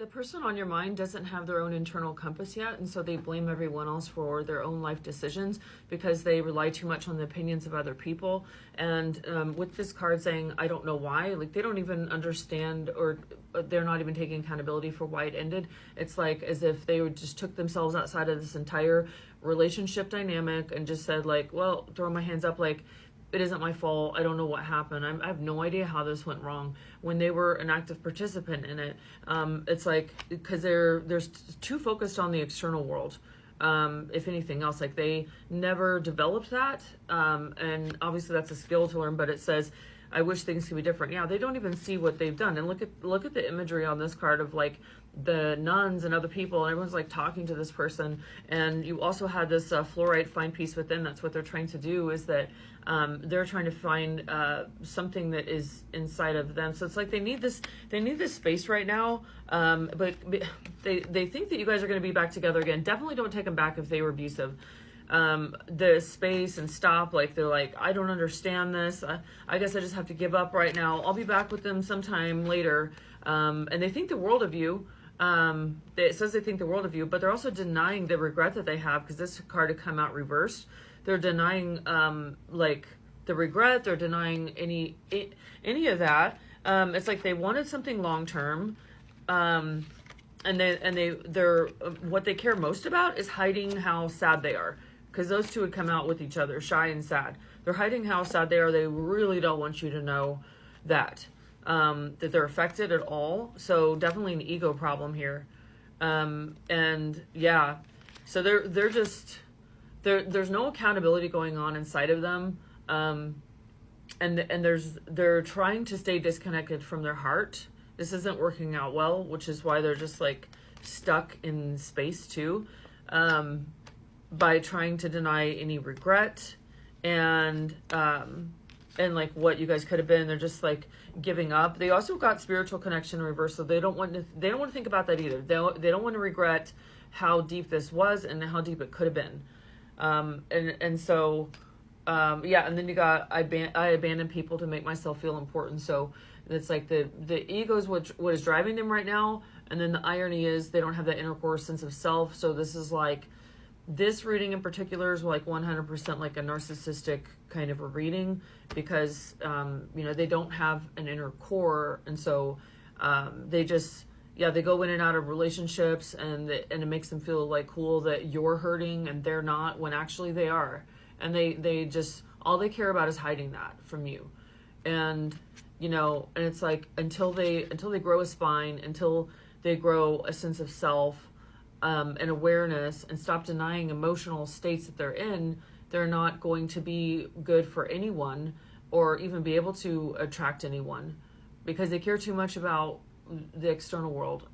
The person on your mind doesn't have their own internal compass yet, and so they blame everyone else for their own life decisions because they rely too much on the opinions of other people. And with this card saying, I don't know why, like they don't even understand, or they're not even taking accountability for why it ended. It's like as if they just took themselves outside of this entire relationship dynamic and just said like, well, throw my hands up, like, it isn't my fault. I don't know what happened. I have no idea how this went wrong, when they were an active participant in it. It's like, because they're too focused on the external world. If anything else, like they never developed that. And obviously that's a skill to learn, but it says, I wish things could be different. Yeah, they don't even see what they've done. And look at the imagery on this card of like the nuns and other people, and everyone's like talking to this person. And you also had this fluorite find peace within. That's what they're trying to do, is that they're trying to find something that is inside of them. So it's like they need this space right now. But they think that you guys are going to be back together again. Definitely don't take them back if they were abusive. The space and stop, like they're like, I don't understand this. I guess I just have to give up right now. I'll be back with them sometime later. And they think the world of you. It says they think the world of you, but they're also denying the regret that they have, because this card had come out reversed. They're denying like the regret. They're denying any of that. It's like they wanted something long term, and they're what they care most about is hiding how sad they are, because those two would come out with each other, shy and sad. They're hiding how sad they are. They really don't want you to know that they're affected at all. So definitely an ego problem here. And yeah, so they're just, there's no accountability going on inside of them. And they're trying to stay disconnected from their heart. This isn't working out well, which is why they're just like stuck in space too, by trying to deny any regret and like what you guys could have been. They're just like giving up. They also got spiritual connection reversed, so they don't want to think about that either. They don't want to regret how deep this was and how deep it could have been. Yeah, and then you got I abandon people to make myself feel important. So it's like the ego is what is driving them right now, and then the irony is they don't have that inner core sense of self. So this is like, this reading in particular is like 100% like a narcissistic kind of a reading, because they don't have an inner core, and so they just, they go in and out of relationships, and it makes them feel like cool that you're hurting and they're not, when actually they are. And they just, all they care about is hiding that from you. And and it's like until they grow a spine, until they grow a sense of self and awareness, and stop denying emotional states that they're in, they're not going to be good for anyone, or even be able to attract anyone, because they care too much about the external world,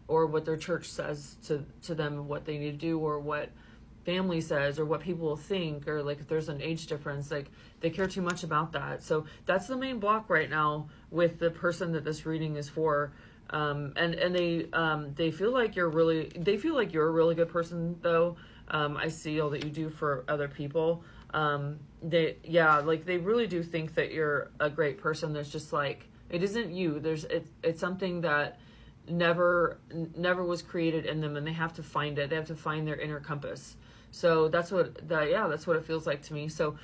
or what their church says to them, what they need to do, or what family says, or what people will think, or like if there's an age difference, like they care too much about that. So that's the main block right now with the person that this reading is for. And they feel like you're a really good person though. I see all that you do for other people. They really do think that you're a great person. There's just like, it isn't you. It's something that never was created in them, and they have to find it. They have to find their inner compass. So that's what it feels like to me. So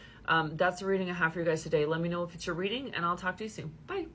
that's the reading I have for you guys today. Let me know if it's your reading, and I'll talk to you soon. Bye.